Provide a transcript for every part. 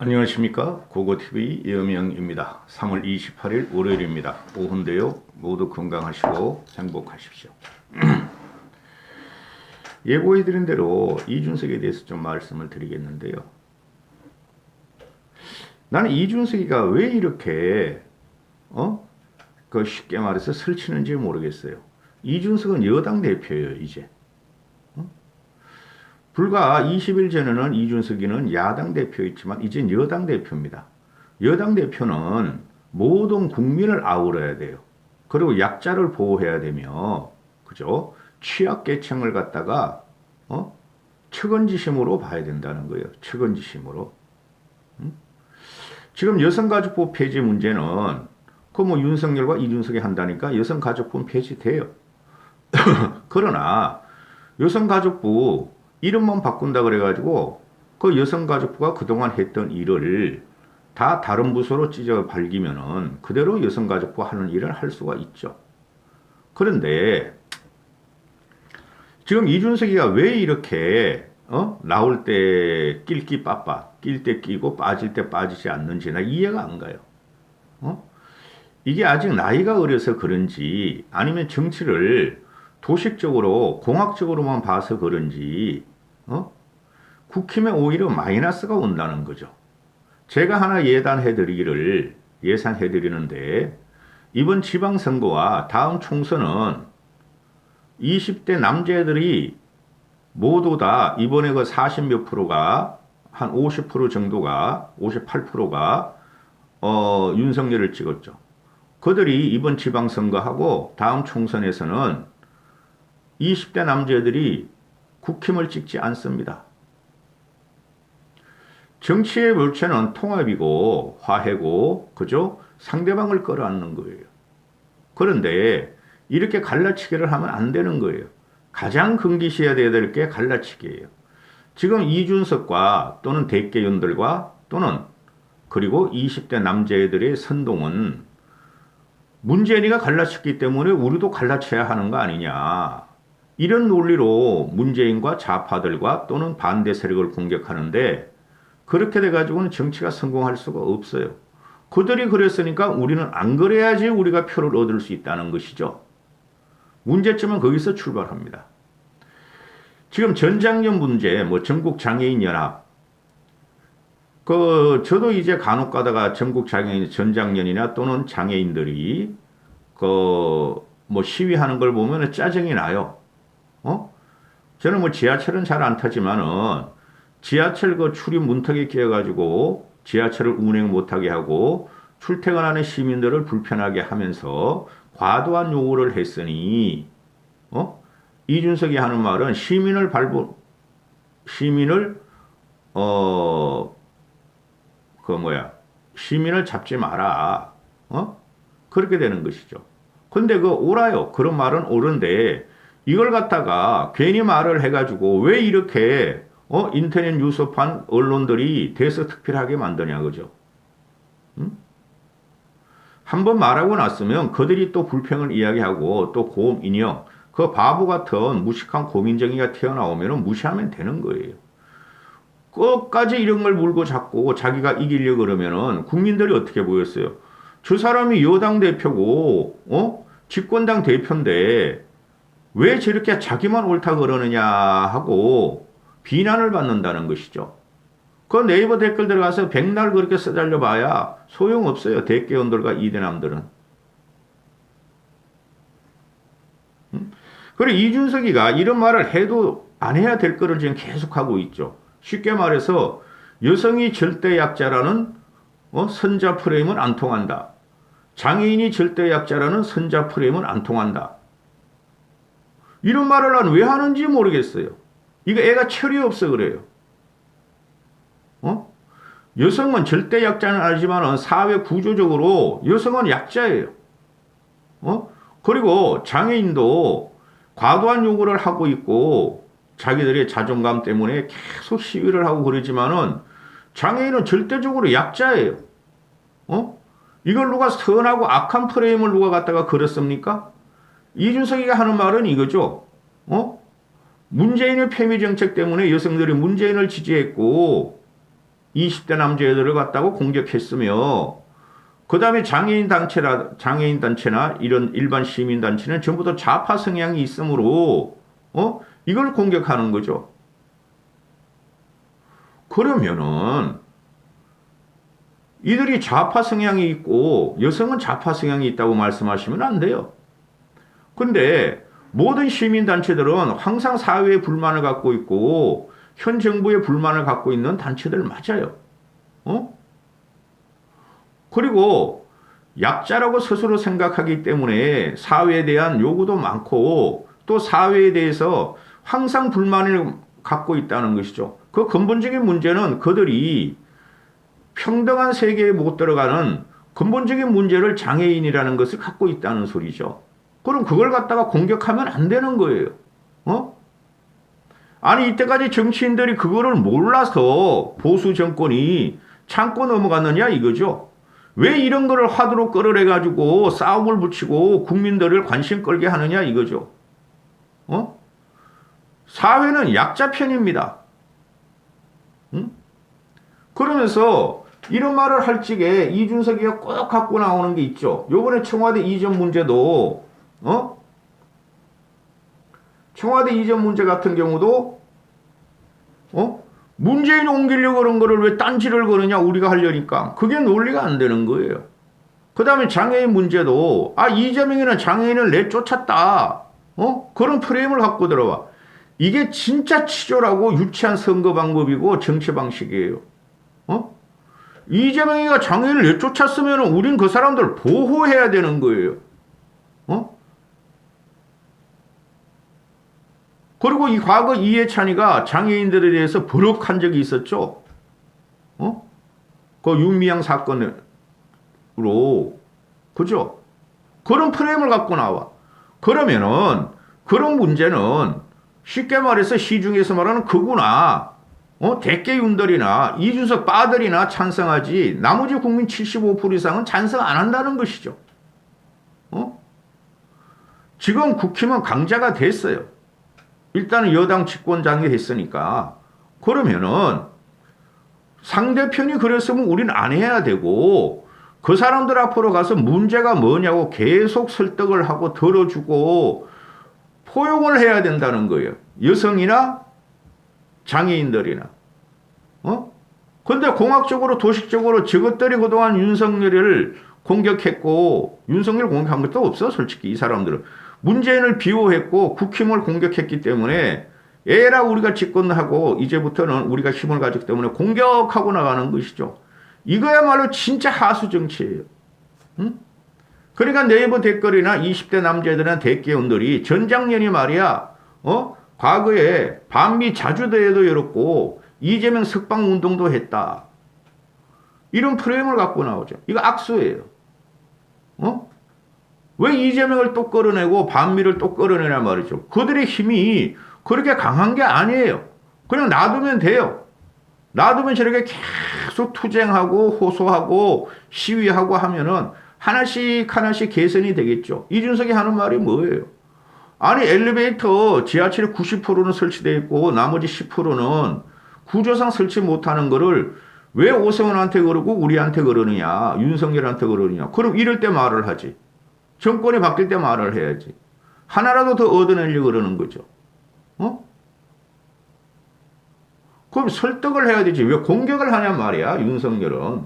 안녕하십니까. 고고TV 이영명입니다. 3월 28일 월요일입니다. 오후인데요. 모두 건강하시고 행복하십시오. 예고해드린 대로 이준석에 대해서 좀 말씀을 드리겠는데요. 나는 이준석이가 왜 이렇게 쉽게 말해서 설치는지 모르겠어요. 이준석은 여당 대표예요. 이제 불과 20일 전에는 이준석이는 야당 대표였지만 이젠 여당 대표입니다. 여당 대표는 모든 국민을 아우러야 돼요. 그리고 약자를 보호해야 되며, 그죠? 취약계층을 갖다가 측은지심으로 봐야 된다는 거예요. 측은지심으로. 지금 여성가족부 폐지 문제는 윤석열과 이준석이 한다니까 여성가족부는 폐지돼요. 그러나 여성가족부 이름만 바꾼다 그래가지고 그 여성가족부가 그동안 했던 일을 다 다른 부서로 찢어 발기면은 그대로 여성가족부 하는 일을 할 수가 있죠. 그런데 지금 이준석이가 왜 이렇게 나올 때 낄끼 빠빠, 낄 때 끼고 빠질 때 빠지지 않는지 나 이해가 안 가요. 이게 아직 나이가 어려서 그런지 아니면 정치를 도식적으로 공학적으로만 봐서 그런지 국힘에 오히려 마이너스가 온다는 거죠. 제가 하나 예단해드리기를 예상해드리는데 이번 지방선거와 다음 총선은 20대 남자들이 모두 다 이번에 그 40몇 프로가 한 50% 정도가 58%가 윤석열을 찍었죠. 그들이 이번 지방선거하고 다음 총선에서는 20대 남자들이 국힘을 찍지 않습니다. 정치의 물체는 통합이고 화해고 그죠? 상대방을 끌어안는 거예요. 그런데 이렇게 갈라치기를 하면 안 되는 거예요. 가장 금기시해야 될 게 갈라치기예요. 지금 이준석과 또는 대개연들과 또는 그리고 20대 남자애들의 선동은 문재인이가 갈라쳤기 때문에 우리도 갈라쳐야 하는 거 아니냐. 이런 논리로 문재인과 좌파들과 또는 반대 세력을 공격하는데 그렇게 돼가지고는 정치가 성공할 수가 없어요. 그들이 그랬으니까 우리는 안 그래야지 우리가 표를 얻을 수 있다는 것이죠. 문제점은 거기서 출발합니다. 지금 전장년 문제, 전국장애인연합, 저도 이제 간혹 가다가 전국장애인, 전장년이나 또는 장애인들이 시위하는 걸 보면 짜증이 나요. 저는 지하철은 잘 안 타지만은 지하철 출입 문턱에 끼어가지고 지하철을 운행 못하게 하고 출퇴근하는 시민들을 불편하게 하면서 과도한 요구를 했으니, 이준석이 하는 말은 시민을 시민을 잡지 마라. 그렇게 되는 것이죠. 근데 옳아요. 그런 말은 옳은데 이걸 갖다가 괜히 말을 해가지고 왜 이렇게 인터넷 뉴스판 언론들이 대서특필하게 만드냐 그죠? 한번 말하고 났으면 그들이 또 불평을 이야기하고 또 고음 인형 그 바보 같은 무식한 고민정이가 튀어나오면 무시하면 되는 거예요. 끝까지 이런 걸 물고 잡고 자기가 이기려고 그러면은 국민들이 어떻게 보였어요? 저 사람이 여당 대표고 집권당 대표인데 왜 저렇게 자기만 옳다 그러느냐 하고 비난을 받는다는 것이죠. 그 네이버 댓글 들어가서 백날 그렇게 써달려 봐야 소용없어요. 대개원들과 이대남들은. 그리고 이준석이가 이런 말을 해도 안 해야 될 거를 지금 계속하고 있죠. 쉽게 말해서 여성이 절대 약자라는 선자 프레임은 안 통한다. 장애인이 절대 약자라는 선자 프레임은 안 통한다. 이런 말을 난 왜 하는지 모르겠어요. 이거 애가 철이 없어 그래요. 여성은 절대 약자는 알지만 사회 구조적으로 여성은 약자예요. 그리고 장애인도 과도한 요구를 하고 있고 자기들의 자존감 때문에 계속 시위를 하고 그러지만은 장애인은 절대적으로 약자예요. 이걸 누가 선하고 악한 프레임을 누가 갖다가 걸었습니까? 이준석이가 하는 말은 이거죠. 문재인의 패미 정책 때문에 여성들이 문재인을 지지했고 20대 남자애들을 갖다가 공격했으며 그 다음에 장애인 단체나 이런 일반 시민 단체는 전부 다 좌파 성향이 있으므로 이걸 공격하는 거죠. 그러면은 이들이 좌파 성향이 있고 여성은 좌파 성향이 있다고 말씀하시면 안 돼요. 근데 모든 시민 단체들은 항상 사회에 불만을 갖고 있고 현 정부에 불만을 갖고 있는 단체들 맞아요. 그리고 약자라고 스스로 생각하기 때문에 사회에 대한 요구도 많고 또 사회에 대해서 항상 불만을 갖고 있다는 것이죠. 그 근본적인 문제는 그들이 평등한 세계에 못 들어가는 근본적인 문제를 장애인이라는 것을 갖고 있다는 소리죠. 그럼 그걸 갖다가 공격하면 안 되는 거예요. 아니 이때까지 정치인들이 그거를 몰라서 보수 정권이 참고 넘어갔느냐 이거죠. 왜 이런 거를 화두로 끌어내가지고 싸움을 붙이고 국민들을 관심 끌게 하느냐 이거죠. 사회는 약자 편입니다. 그러면서 이런 말을 할 적에 이준석이가 꼭 갖고 나오는 게 있죠. 요번에 청와대 이전 문제도 청와대 이전 문제 같은 경우도 문재인이 옮기려고 그런 거를 왜 딴지를 거느냐 우리가 하려니까 그게 논리가 안 되는 거예요. 그 다음에 장애인 문제도 이재명이는 장애인을 내쫓았다. 그런 프레임을 갖고 들어와. 이게 진짜 치졸하고 유치한 선거 방법이고 정치 방식이에요. 이재명이가 장애인을 내쫓았으면 우린 그 사람들 보호해야 되는 거예요. 그리고 이 과거 이해찬이가 장애인들에 대해서 버럭한 적이 있었죠. 그 윤미향 사건으로. 그죠? 그런 프레임을 갖고 나와. 그러면은 그런 문제는 쉽게 말해서 시중에서 말하는 그구나. 대깨윤들이나 이준석 빠들이나 찬성하지 나머지 국민 75% 이상은 찬성 안 한다는 것이죠. 지금 국힘은 강자가 됐어요. 일단은 여당 집권장이 됐으니까. 그러면은 상대편이 그랬으면 우리는 안 해야 되고 그 사람들 앞으로 가서 문제가 뭐냐고 계속 설득을 하고 들어주고 포용을 해야 된다는 거예요. 여성이나 장애인들이나. 근데 공학적으로 도식적으로 저것들이 그동안 윤석열을 공격했고 윤석열 공격한 것도 없어 솔직히 이 사람들은. 문재인을 비호했고 국힘을 공격했기 때문에 에라 우리가 집권하고 이제부터는 우리가 힘을 가졌기 때문에 공격하고 나가는 것이죠. 이거야말로 진짜 하수 정치예요. 그러니까 네이버 댓글이나 20대 남자들이나 대깨운들이 전작년이 말이야 과거에 반미 자주대회도 열었고 이재명 석방운동도 했다. 이런 프레임을 갖고 나오죠. 이거 악수예요. 왜 이재명을 또 끌어내고 반미를 또 끌어내냐 말이죠. 그들의 힘이 그렇게 강한 게 아니에요. 그냥 놔두면 돼요. 놔두면 저렇게 계속 투쟁하고 호소하고 시위하고 하면은 하나씩 하나씩 개선이 되겠죠. 이준석이 하는 말이 뭐예요? 아니 엘리베이터 지하철에 90%는 설치되어 있고 나머지 10%는 구조상 설치 못하는 거를 왜 오세훈한테 그러고 우리한테 그러느냐 윤석열한테 그러느냐. 그럼 이럴 때 말을 하지. 정권이 바뀔 때 말을 해야지. 하나라도 더 얻어내려고 그러는 거죠. 그럼 설득을 해야 되지. 왜 공격을 하냔 말이야, 윤석열은.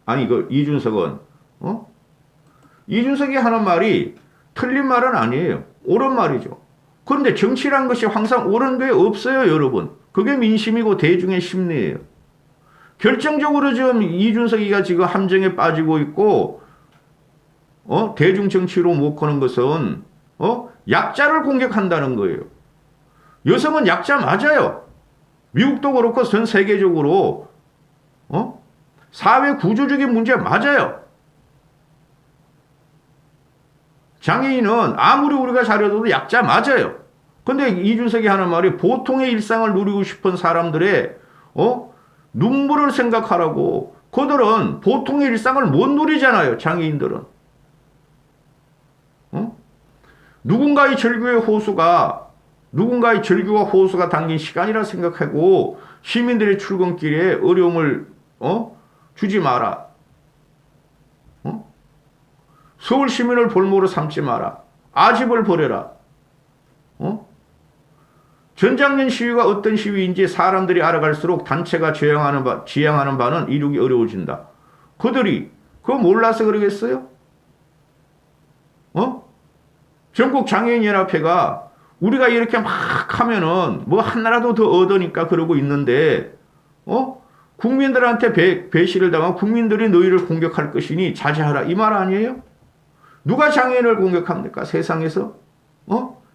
아니, 이준석은. 이준석이 하는 말이 틀린 말은 아니에요. 옳은 말이죠. 그런데 정치란 것이 항상 옳은 게 없어요, 여러분. 그게 민심이고 대중의 심리예요. 결정적으로 지금 이준석이가 지금 함정에 빠지고 있고, 대중 정치로 못 거는 것은, 약자를 공격한다는 거예요. 여성은 약자 맞아요. 미국도 그렇고 전 세계적으로, 사회 구조적인 문제 맞아요. 장애인은 아무리 우리가 잘해도 약자 맞아요. 근데 이준석이 하는 말이 보통의 일상을 누리고 싶은 사람들의, 눈물을 생각하라고. 그들은 보통의 일상을 못 누리잖아요, 장애인들은. 누군가의 절규의 호수가 누군가의 절규와 호소가 담긴 시간이라 생각하고 시민들의 출근길에 어려움을 주지 마라. 서울 시민을 볼모로 삼지 마라. 아집을 버려라. 전작년 시위가 어떤 시위인지 사람들이 알아갈수록 단체가 지향하는 바는 이루기 어려워진다. 그들이 그거 몰라서 그러겠어요? 전국 장애인연합회가 우리가 이렇게 막 하면은 뭐 하나라도 더 얻으니까 그러고 있는데, 국민들한테 배신을 당하고 국민들이 너희를 공격할 것이니 자제하라. 이 말 아니에요? 누가 장애인을 공격합니까? 세상에서?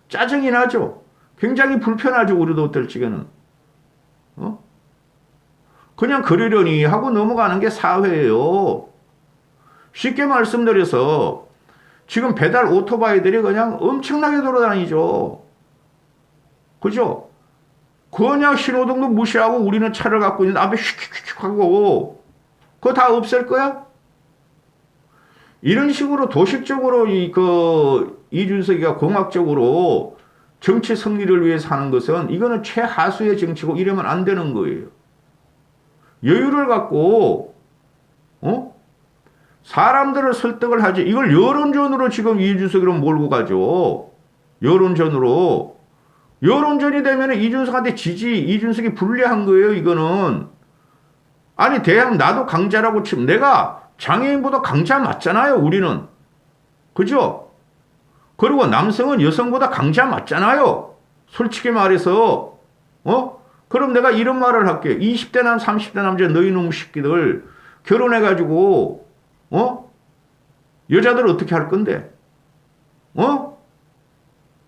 짜증이 나죠? 굉장히 불편하죠. 우리도 어떨 적에는. 그냥 그러려니 하고 넘어가는 게 사회예요. 쉽게 말씀드려서 지금 배달 오토바이들이 그냥 엄청나게 돌아다니죠. 그죠? 그냥 신호등도 무시하고 우리는 차를 갖고 있는데 앞에 휙휙휙 하고 그거 다 없앨 거야? 이런 식으로 도식적으로 이준석이가 공학적으로 정치 승리를 위해서 하는 것은 이거는 최하수의 정치고 이러면 안 되는 거예요. 여유를 갖고 사람들을 설득을 하지. 이걸 여론전으로 지금 이준석이로 몰고 가죠. 여론전으로. 여론전이 되면 이준석한테 이준석이 불리한 거예요. 이거는. 아니 나도 강자라고 치면 내가 장애인보다 강자 맞잖아요. 우리는. 그죠? 그리고 남성은 여성보다 강자 맞잖아요. 솔직히 말해서. 그럼 내가 이런 말을 할게. 20대 30대 남자 너희 놈 새끼들 결혼해가지고 여자들 어떻게 할 건데?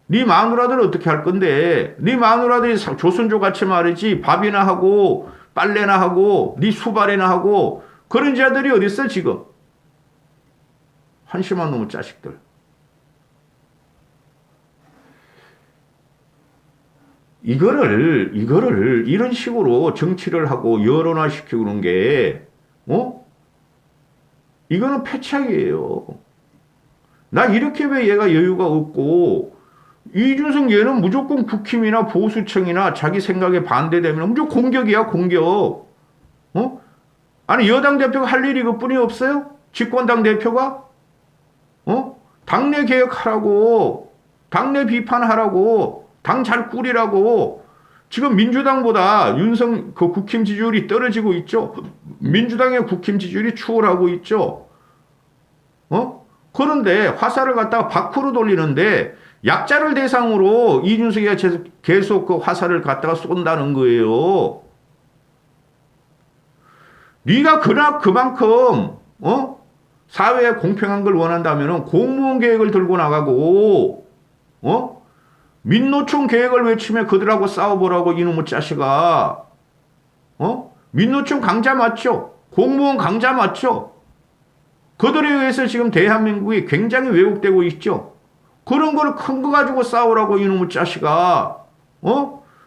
네 마누라들 어떻게 할 건데? 네 마누라들이 조선족 같이 말이지 밥이나 하고 빨래나 하고 네 수발이나 하고 그런 자들이 어디 있어 지금? 한심한 놈의 자식들. 이거를 이런 식으로 정치를 하고 여론화시키고 그런 게 이거는 패착이에요. 나 이렇게 왜 얘가 여유가 없고 이준석 얘는 무조건 국힘이나 보수층이나 자기 생각에 반대되면 무조건 공격이야 공격. 아니 여당 대표가 할 일이 그뿐이 없어요? 집권당 대표가? 당내 개혁하라고 당내 비판하라고 당 잘 꾸리라고. 지금 민주당보다 국힘 지지율이 떨어지고 있죠. 민주당의 국힘 지지율이 추월하고 있죠. 그런데 화살을 갖다가 밖으로 돌리는데 약자를 대상으로 이준석이가 계속 그 화살을 갖다가 쏜다는 거예요. 네가 그만큼 사회에 공평한 걸 원한다면은 공무원 계획을 들고 나가고 민노총 계획을 외치며 그들하고 싸워보라고 이놈의 자식아. 민노총 강자 맞죠? 공무원 강자 맞죠? 그들에 의해서 지금 대한민국이 굉장히 왜곡되고 있죠. 그런 거를 큰 거 가지고 싸우라고 이놈의 자식아.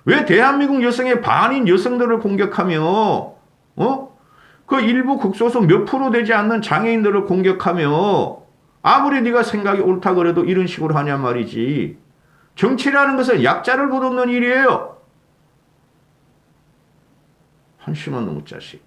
왜 대한민국 여성의 반인 여성들을 공격하며 그 일부 극소수 몇 프로 되지 않는 장애인들을 공격하며 아무리 네가 생각이 옳다 그래도 이런 식으로 하냐 말이지. 정치라는 것은 약자를 부돕는 일이에요. 한심한 놈의 자식.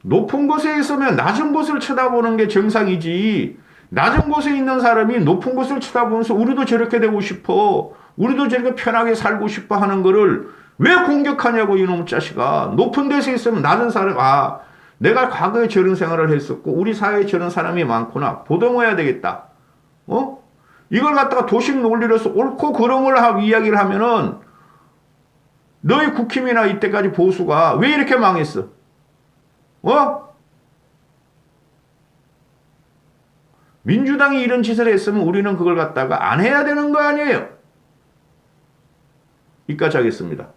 높은 곳에 있으면 낮은 곳을 쳐다보는 게 정상이지. 낮은 곳에 있는 사람이 높은 곳을 쳐다보면서 우리도 저렇게 되고 싶어. 우리도 저렇게 편하게 살고 싶어 하는 거를 왜 공격하냐고 이놈의 자식아. 높은 데서 있으면 낮은 사람, 내가 과거에 저런 생활을 했었고 우리 사회에 저런 사람이 많구나. 보듬어야 되겠다. 이걸 갖다가 도식 논리로서 옳고 그름을 이야기를 하면은 너희 국힘이나 이때까지 보수가 왜 이렇게 망했어? 민주당이 이런 짓을 했으면 우리는 그걸 갖다가 안 해야 되는 거 아니에요? 이까지 하겠습니다.